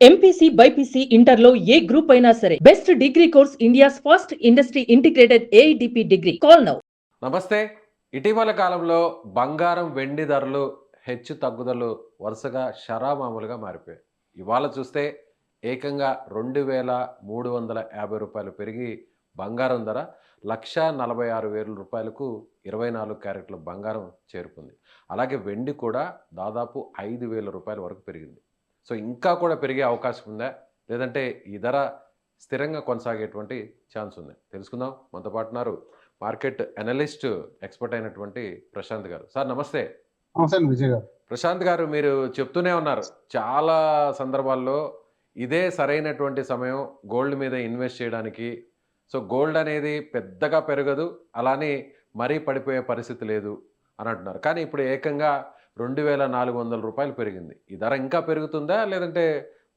MPC BiPC ఇంటర్లో ఏ group అయినా సరే best degree course India's first industry integrated AIDP degree. Call now. నమస్తే. ఇటీవల కాలంలో బంగారం వెండి ధరలు హెచ్చు తగ్గుదలు వరుసగా షరామామూలుగా మారిపోయాయి. ఇవాళ చూస్తే ఏకంగా 2,350 రూపాయలు పెరిగి బంగారం ధర 1,46,000 రూపాయలకు 24 క్యారెట్ల బంగారం చేరుకుంది. అలాగే వెండి కూడా దాదాపు 5,000 రూపాయల వరకు పెరిగింది. సో ఇంకా కూడా పెరిగే అవకాశం ఉందా, లేదంటే ఈ ధర స్థిరంగా కొనసాగేటువంటి ఛాన్స్ ఉంది? తెలుసుకుందాం. మనతో పాటు ఉన్నారు మార్కెట్ అనలిస్ట్, ఎక్స్పర్ట్ అయినటువంటి ప్రశాంత్ గారు. సార్ నమస్తే. నమస్తే విజయ్ గారు. ప్రశాంత్ గారు, మీరు చెప్తూనే ఉన్నారు చాలా సందర్భాల్లో ఇదే సరైనటువంటి సమయం గోల్డ్ మీద ఇన్వెస్ట్ చేయడానికి. సో గోల్డ్ అనేది పెద్దగా పెరగదు, అలానే మరీ పడిపోయే పరిస్థితి లేదు అని అంటున్నారు. కానీ ఇప్పుడు ఏకంగా 2,400 రూపాయలు పెరిగింది. ఈ ధర ఇంకా పెరుగుతుందా, లేదంటే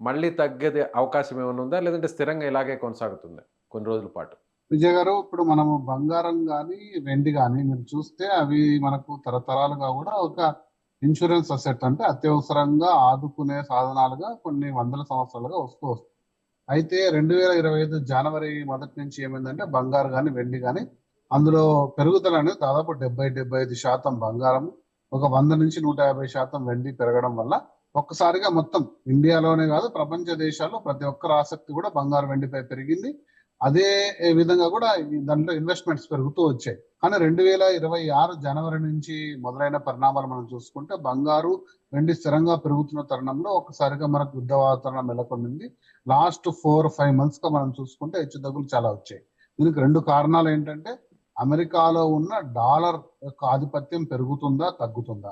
మళ్ళీ తగ్గేది అవకాశం ఏమైనా ఉందా, లేదంటే స్థిరంగా ఇలాగే కొనసాగుతుందా కొన్ని రోజుల పాటు? విజయ్ గారు, ఇప్పుడు మనము బంగారం కానీ వెండి కానీ మీరు చూస్తే అవి మనకు తరతరాలుగా కూడా ఒక ఇన్సూరెన్స్ అసెట్, అంటే అత్యవసరంగా ఆదుకునే సాధనాలుగా కొన్ని వందల సంవత్సరాలుగా వస్తుంది. అయితే 2025 జనవరి మొదటి నుంచి ఏమైందంటే బంగారు కానీ వెండి కానీ అందులో పెరుగుదల అనేది దాదాపు 70-75% బంగారం, ఒక 100 నుంచి 150% వెండి పెరగడం వల్ల ఒక్కసారిగా మొత్తం ఇండియాలోనే కాదు ప్రపంచ దేశాల్లో ప్రతి ఒక్కరి ఆసక్తి కూడా బంగారు వెండిపై పెరిగింది. అదే విధంగా కూడా దాంట్లో ఇన్వెస్ట్మెంట్స్ పెరుగుతూ వచ్చాయి. కానీ 2026 జనవరి నుంచి మొదలైన పరిణామాలు మనం చూసుకుంటే బంగారు వెండి స్థిరంగా పెరుగుతున్న తరుణంలో ఒక్కసారిగా మనకు యుద్ధ వాతావరణం నెలకొంది. లాస్ట్ 4-5 months గా మనం చూసుకుంటే హెచ్చుతగ్గులు చాలా వచ్చాయి. దీనికి 2 కారణాలు ఏంటంటే, అమెరికాలో ఉన్న డాలర్ యొక్క ఆధిపత్యం పెరుగుతుందా తగ్గుతుందా,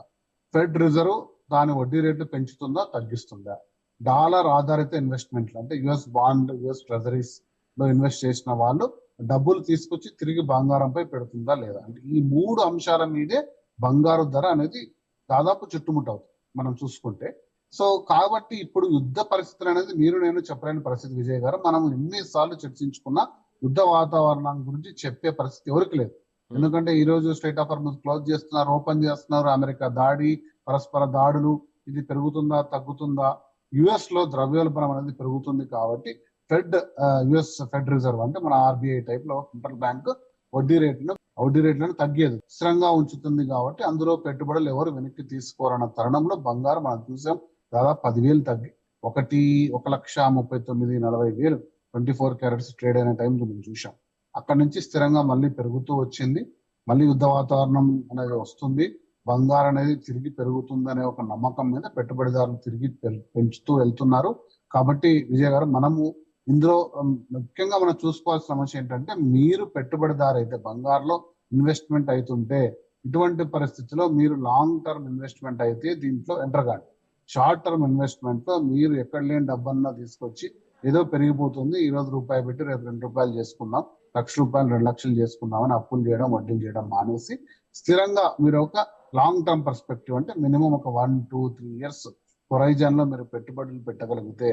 ఫెడ్ రిజర్వ్ దాని వడ్డీ రేటు పెంచుతుందా తగ్గిస్తుందా, డాలర్ ఆధారిత ఇన్వెస్ట్మెంట్లు అంటే యుఎస్ బాండ్, యుఎస్ ట్రెజరీస్ లో ఇన్వెస్ట్ చేసిన వాళ్ళు డబ్బులు తీసుకొచ్చి తిరిగి బంగారంపై పెడుతుందా లేదా, అంటే ఈ 3 అంశాల మీదే బంగారు ధర అనేది దాదాపు చుట్టుముట్టవుతుంది మనం చూసుకుంటే. సో కాబట్టి ఇప్పుడు యుద్ధ పరిస్థితులు అనేది మీరు నేను చెప్పలేని పరిస్థితి విజయ్ గారు. మనం ఎన్నిసార్లు చర్చించుకున్నా యుద్ధ వాతావరణం గురించి చెప్పే పరిస్థితి ఎవరికి లేదు. ఎందుకంటే ఈ రోజు స్ట్రైట్ ఆఫ్ హార్మజ్ క్లోజ్ చేస్తున్నారు, ఓపెన్ చేస్తున్నారు, అమెరికా దాడి, పరస్పర దాడులు, ఇది పెరుగుతుందా తగ్గుతుందా, యుఎస్ లో ద్రవ్యోల్బణం అనేది పెరుగుతుంది. కాబట్టి యుఎస్ ఫెడ్ రిజర్వ్ అంటే మన ఆర్బీఐ టైప్ లో సెంట్రల్ బ్యాంక్ వడ్డీ రేట్లను తగ్గేది స్థిరంగా ఉంచుతుంది. కాబట్టి అందులో పెట్టుబడులు ఎవరు వెనక్కి తీసుకోరన్న తరుణంలో బంగారం మనం చూసాం దాదాపు 10,000 తగ్గి 1,39,40,000 24 క్యారెట్స్ ట్రేడ్ అయిన టైం మనం చూసాం. అక్కడి నుంచి స్థిరంగా మళ్ళీ పెరుగుతూ వచ్చింది. మళ్ళీ యుద్ధ వాతావరణం అనేది వస్తుంది, బంగారం అనేది తిరిగి పెరుగుతుంది అనే ఒక నమ్మకం మీద పెట్టుబడిదారులు తిరిగి పెంచుతూ వెళ్తున్నారు. కాబట్టి విజయ్ గారు, మనము ఇందులో ముఖ్యంగా మనం చూసుకోవాల్సిన సమస్య ఏంటంటే, మీరు పెట్టుబడిదారు అయితే బంగారులో ఇన్వెస్ట్మెంట్ అవుతుంటే ఇటువంటి పరిస్థితిలో మీరు లాంగ్ టర్మ్ ఇన్వెస్ట్మెంట్ అయితే దీంట్లో ఎంటర్ కాండి. షార్ట్ టర్మ్ ఇన్వెస్ట్మెంట్ లో మీరు ఎక్కడ లేని డబ్బన్నా తీసుకొచ్చి ఏదో పెరిగిపోతుంది, ఈ రోజు రూపాయి పెట్టి రేపు 2 రూపాయలు చేసుకుందాం, ₹1,00,000 2 లక్షలు చేసుకుందామని అప్పులు చేయడం, వడ్డీలు చేయడం మానేసి స్థిరంగా మీరు ఒక లాంగ్ టర్మ్ పర్స్పెక్టివ్ అంటే మినిమం ఒక 1-2-3 years హొరైజన్ లో మీరు పెట్టుబడులు పెట్టగలిగితే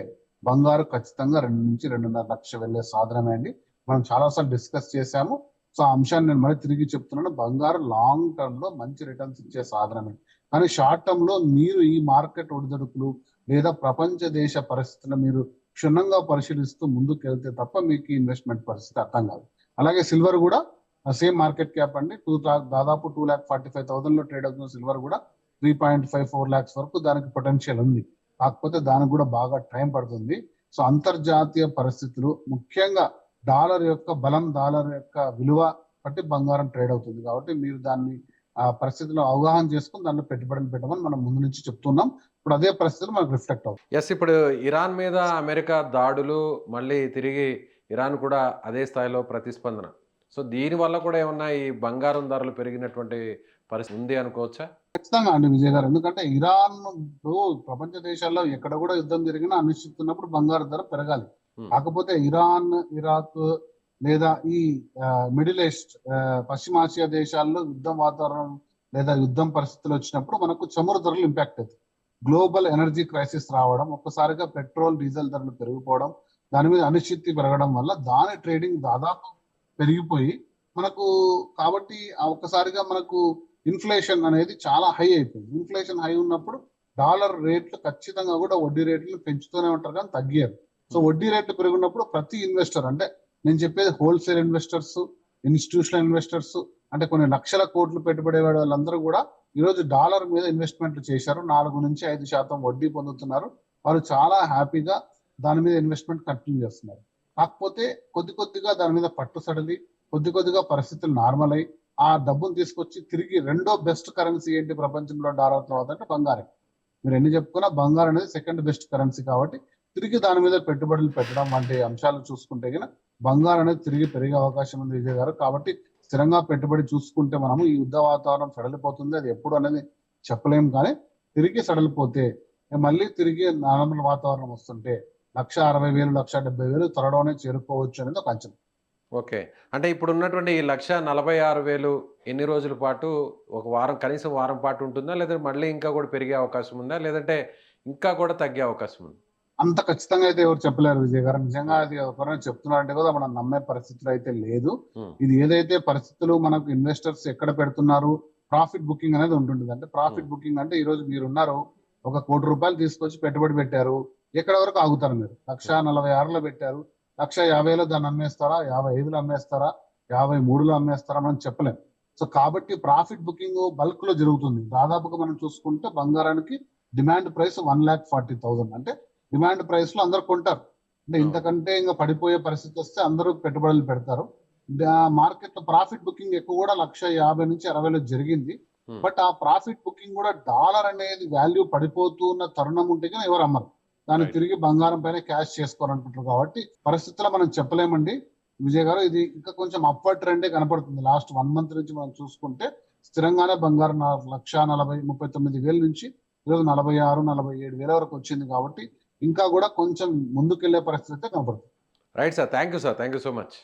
బంగారు ఖచ్చితంగా 2 నుంచి 2.5 లక్షలు వెళ్లే సాధనమే అండి. మనం చాలాసార్లు డిస్కస్ చేశాము. సో ఆ అంశాన్ని నేను మళ్ళీ తిరిగి చెప్తున్నాను, బంగారు లాంగ్ టర్మ్ లో మంచి రిటర్న్స్ ఇచ్చే సాధనమే. కానీ షార్ట్ టర్మ్ లో మీరు ఈ మార్కెట్ ఒడిదొడుకులు లేదా ప్రపంచ దేశ పరిస్థితులు మీరు క్షుణ్ణంగా పరిశీలిస్తూ ముందుకు వెళ్తే తప్ప మీకు ఇన్వెస్ట్మెంట్ పరిస్థితి అర్థం కాదు. అలాగే సిల్వర్ కూడా సేమ్ మార్కెట్ క్యాప్ అండి, దాదాపు 2,45,000 లో ట్రేడ్ అవుతున్న సిల్వర్ కూడా 3.54 lakhs వరకు దానికి పొటెన్షియల్ ఉంది. కాకపోతే దానికి కూడా బాగా టైం పడుతుంది. సో అంతర్జాతీయ పరిస్థితులు, ముఖ్యంగా డాలర్ యొక్క బలం, డాలర్ యొక్క విలువ బట్టి బంగారం ట్రేడ్ అవుతుంది. కాబట్టి మీరు దాన్ని ఆ పరిస్థితిలో అవగాహన చేసుకుని దాంట్లో పెట్టుబడులు పెట్టమని మనం ముందు నుంచి చెప్తున్నాం. ఇప్పుడు అదే పరిస్థితులు మనకు రిఫ్లెక్ట్ అవుతుంది. ఎస్, ఇప్పుడు ఇరాన్ మీద అమెరికా దాడులు, మళ్ళీ తిరిగి ఇరాన్ కూడా అదే స్థాయిలో ప్రతిస్పందన. సో దీనివల్ల కూడా ఏమన్నా ఈ బంగారం ధరలు పెరిగినటువంటి పరిస్థితి ఉంది అనుకోవచ్చా? ఖచ్చితంగా అండి విజయ్ గారు. ఎందుకంటే ఇరాన్ ప్రపంచ దేశాల్లో ఎక్కడ కూడా యుద్ధం జరిగినా అనిశ్చితున్నప్పుడు బంగారు ధర పెరగాలి. కాకపోతే ఇరాన్, ఇరాక్ లేదా ఈ మిడిల్ ఈస్ట్, పశ్చిమాసియా దేశాల్లో యుద్ధం వాతావరణం లేదా యుద్ధం పరిస్థితులు వచ్చినప్పుడు మనకు చమురు ధరలు ఇంపాక్ట్ అవుతాయి. గ్లోబల్ ఎనర్జీ క్రైసిస్ రావడం, ఒక్కసారిగా పెట్రోల్ డీజిల్ ధరలు పెరిగిపోవడం, దాని మీద అనిశ్చితి పెరగడం వల్ల దాని ట్రేడింగ్ దాదాపు పెరిగిపోయి మనకు, కాబట్టి ఒక్కసారిగా మనకు ఇన్ఫ్లేషన్ అనేది చాలా హై అయిపోయింది. ఇన్ఫ్లేషన్ హై ఉన్నప్పుడు డాలర్ రేట్లు ఖచ్చితంగా కూడా వడ్డీ రేట్లు పెంచుతూనే ఉంటారు కానీ తగ్గారు. సో వడ్డీ రేట్లు పెరిగినప్పుడు ప్రతి ఇన్వెస్టర్, అంటే నేను చెప్పేది హోల్సేల్ ఇన్వెస్టర్స్, ఇన్స్టిట్యూషనల్ ఇన్వెస్టర్స్, అంటే కొన్ని లక్షల కోట్లు పెట్టుబడి వాళ్ళందరూ కూడా ఈరోజు డాలర్ మీద ఇన్వెస్ట్మెంట్లు చేశారు. 4-5% వడ్డీ పొందుతున్నారు. వారు చాలా హ్యాపీగా దాని మీద ఇన్వెస్ట్మెంట్ కంటిన్యూ చేస్తున్నారు. కాకపోతే కొద్దిగా దాని మీద పట్టు సడలి కొద్దిగా పరిస్థితులు నార్మల్ అయ్యి ఆ డబ్బును తీసుకొచ్చి తిరిగి రెండో బెస్ట్ కరెన్సీ ఏంటి ప్రపంచంలో డాలర్ తర్వాత అంటే బంగారం. మీరు ఎన్ని చెప్పుకున్నా బంగారం అనేది సెకండ్ బెస్ట్ కరెన్సీ కాబట్టి తిరిగి దాని మీద పెట్టుబడులు పెట్టడం వంటి అంశాలు చూసుకుంటే కనుక బంగారం అనేది తిరిగి పెరిగే అవకాశం ఉంది విజయ్ గారు. కాబట్టి స్థిరంగా పెట్టుబడి చూసుకుంటే మనము ఈ యుద్ధ వాతావరణం సడలిపోతుంది, అది ఎప్పుడు అనేది చెప్పలేము. కానీ తిరిగి సడలిపోతే మళ్ళీ తిరిగి నార్మల్ వాతావరణం వస్తుంటే 1,60,000 1,70,000 త్వరలోనే చేరుకోవచ్చు అనేది ఒక అంచనా. ఓకే. అంటే ఇప్పుడు ఉన్నటువంటి ఈ 1,46,000 ఎన్ని రోజుల పాటు, ఒక వారం, కనీసం వారం పాటు ఉంటుందా? లేదంటే మళ్ళీ ఇంకా కూడా పెరిగే అవకాశం ఉందా? లేదంటే ఇంకా కూడా తగ్గే అవకాశం ఉందా? అంత ఖచ్చితంగా అయితే ఎవరు చెప్పలేరు విజయ్ గారు. నిజంగా అది ఎవరైనా చెప్తున్నారంటే కూడా మనం నమ్మే పరిస్థితులు అయితే లేదు. ఇది ఏదైతే పరిస్థితులు మనకు ఇన్వెస్టర్స్ ఎక్కడ పెడుతున్నారు, ప్రాఫిట్ బుకింగ్ అనేది ఉంటుంటుంది. అంటే ప్రాఫిట్ బుకింగ్ అంటే ఈ రోజు మీరున్నారు, ₹1 కోటి తీసుకొచ్చి పెట్టుబడి పెట్టారు, ఎక్కడ వరకు ఆగుతారు మీరు? 1,46,000లో పెట్టారు, 1,50,000లో దాన్ని అమ్మేస్తారా, 55లో అమ్మేస్తారా, 53లో అమ్మేస్తారా, మనం చెప్పలేం. సో కాబట్టి ప్రాఫిట్ బుకింగ్ బల్క్ లో జరుగుతుంది. దాదాపుగా మనం చూసుకుంటే బంగారానికి డిమాండ్ ప్రైస్ 1,40,000. అంటే డిమాండ్ ప్రైస్ లో అందరు కొంటారు. అంటే ఇంతకంటే ఇంకా పడిపోయే పరిస్థితి వస్తే అందరూ పెట్టుబడులు పెడతారు. మార్కెట్ లో ప్రాఫిట్ బుకింగ్ ఎక్కువ కూడా 1,50,000 నుంచి 60,000 జరిగింది. బట్ ఆ ప్రాఫిట్ బుకింగ్ కూడా డాలర్ అనేది వాల్యూ పడిపోతున్న తరుణం ఉంటే కానీ ఎవరు అమ్మరు. దాన్ని తిరిగి బంగారం పైన క్యాష్ చేసుకోవాలనుకుంటారు. కాబట్టి పరిస్థితుల్లో మనం చెప్పలేమండి విజయ్ గారు. ఇది ఇంకా కొంచెం అప్వర్డ్ ట్రెండే కనపడుతుంది. లాస్ట్ 1 మంత్ నుంచి మనం చూసుకుంటే స్థిరంగానే బంగారం 1,39,000 నుంచి ఈరోజు 46,000-47,000 వరకు వచ్చింది. కాబట్టి ఇంకా కూడా కొంచెం ముందుకెళ్లే పరిస్థితి అయితే కనపడుతుంది. Right sir. Thank you sir. Thank you so much.